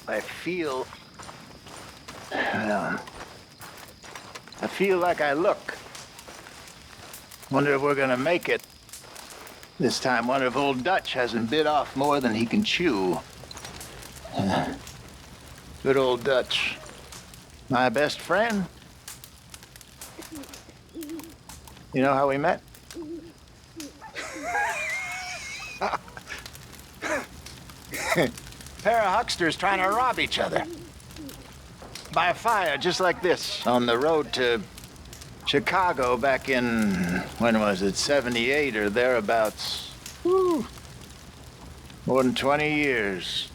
I feel... Well, I feel like I look. Wonder if we're gonna make it. This time, wonder if old Dutch hasn't bit off more than he can chew. Good old Dutch. My best friend. You know how we met? Pair of hucksters trying to rob each other. By a fire just like this, on the road to Chicago back in, when was it, 78 or thereabouts. Whew. More than 20 years.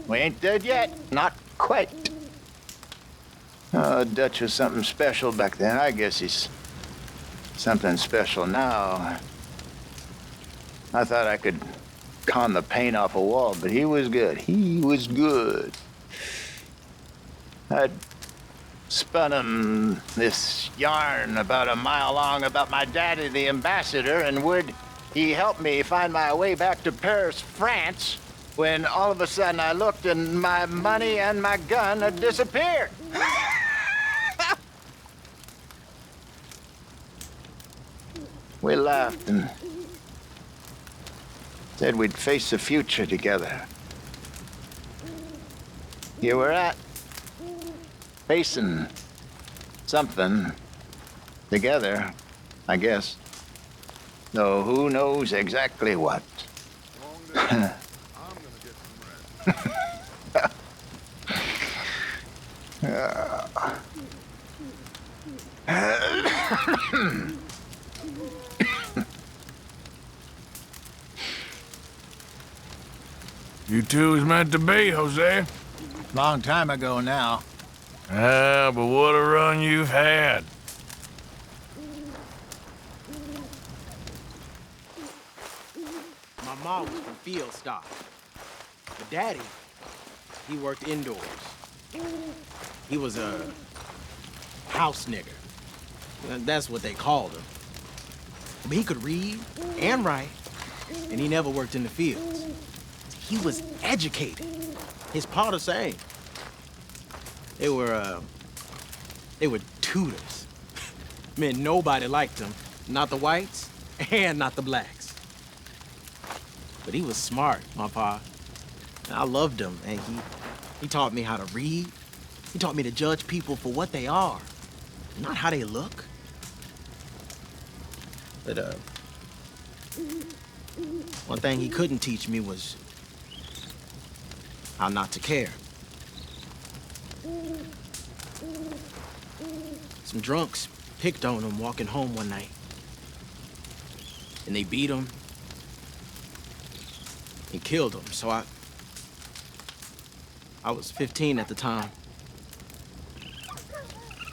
We ain't dead yet, not quite. Oh, Dutch was something special back then. I guess he's something special now. I thought I could con the paint off a wall, but he was good. He was good. I'd spun him this yarn about a mile long about my daddy, the ambassador, and would he help me find my way back to Paris, France, when all of a sudden I looked and my money and my gun had disappeared. We laughed and said we'd face the future together. Here we're at, facing something together, I guess. Though who knows exactly what. You two was meant to be, Jose. Long time ago now. Ah, but what a run you've had. My mom was from field stock. But Daddy, he worked indoors. He was a house nigger. That's what they called him. But he could read and write, and he never worked in the fields. He was educated. His pa the same. They were tutors. Man, nobody liked him. Not the whites, and not the blacks. But he was smart, my pa. And I loved him, and he taught me how to read. He taught me to judge people for what they are, not how they look. But, one thing he couldn't teach me was how not to care. Some drunks picked on him walking home one night. And they beat him and killed him. So I was 15 at the time.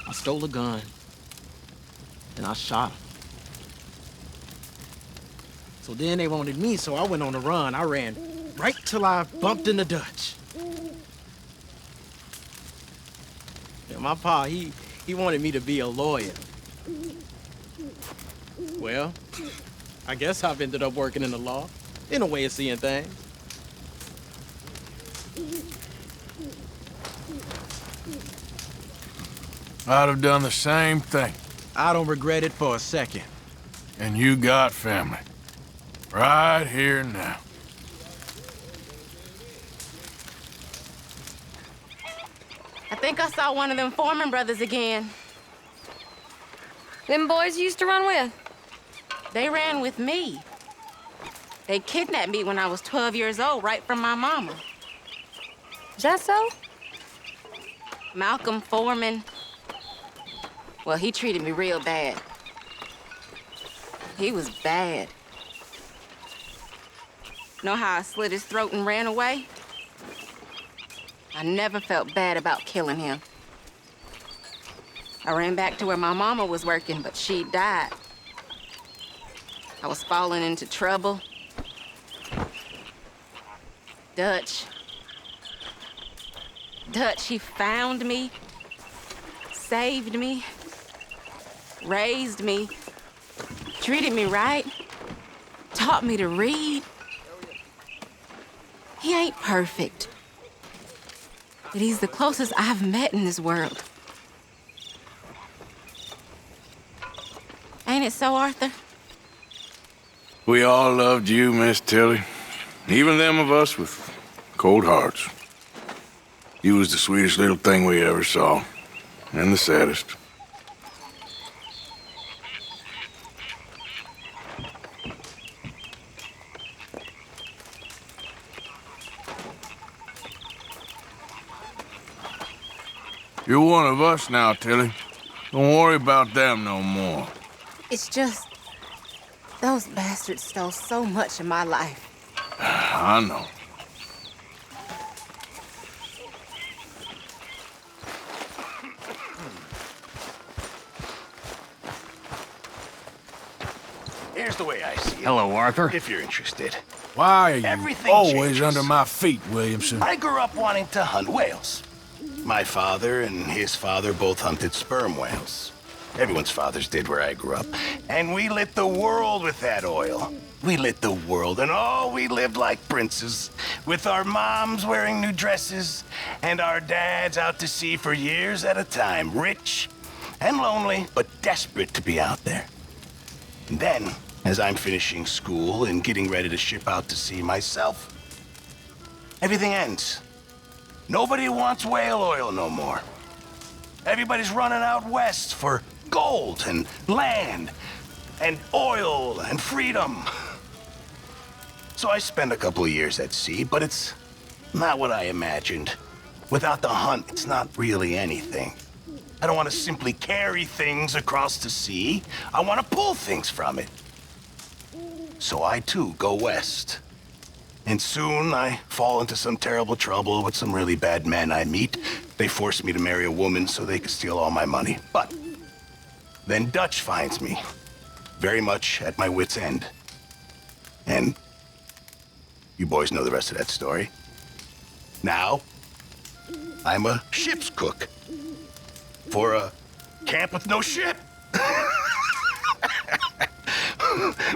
I stole a gun and I shot him. So then they wanted me, so I went on a run. I ran right till I bumped into Dutch. Yeah, my pa, he wanted me to be a lawyer. Well, I guess I've ended up working in the law, in a way of seeing things. I'd have done the same thing. I don't regret it for a second. And you got family. Right here now. I think I saw one of them Foreman brothers again. Them boys you used to run with? They ran with me. They kidnapped me when I was 12 years old, right from my mama. Is that so? Malcolm Foreman. Well, he treated me real bad. He was bad. Know how I slit his throat and ran away? I never felt bad about killing him. I ran back to where my mama was working, but she died. I was falling into trouble. Dutch, he found me, saved me, raised me, treated me right, taught me to read. He ain't perfect, that he's the closest I've met in this world. Ain't it so, Arthur? We all loved you, Miss Tilly. Even them of us with cold hearts. You was the sweetest little thing we ever saw. And the saddest. You're one of us now, Tilly. Don't worry about them no more. It's just... those bastards stole so much of my life. I know. Here's the way I see it. Hello, Arthur. If you're interested. Why are you Everything always changes. under my feet, Williamson? I grew up wanting to hunt whales. My father and his father both hunted sperm whales. Everyone's fathers did where I grew up. And we lit the world with that oil. We lit the world, and oh, we lived like princes, with our moms wearing new dresses, and our dads out to sea for years at a time, rich and lonely, but desperate to be out there. And then, as I'm finishing school and getting ready to ship out to sea myself, everything ends. Nobody wants whale oil no more. Everybody's running out west for gold and land and oil and freedom. So I spent a couple of years at sea, but it's not what I imagined. Without the hunt, it's not really anything. I don't want to simply carry things across the sea. I want to pull things from it. So I too go west. And soon I fall into some terrible trouble with some really bad men I meet. They force me to marry a woman so they could steal all my money. But then Dutch finds me, very much at my wit's end. And you boys know the rest of that story. Now, I'm a ship's cook for a camp with no ship.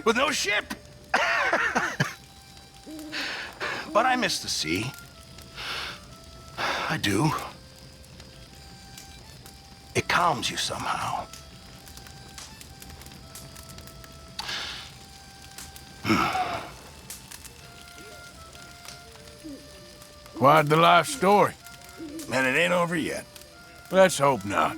With no ship. But I miss the sea. I do. It calms you somehow. Quite the life story. And it ain't over yet. Let's hope not.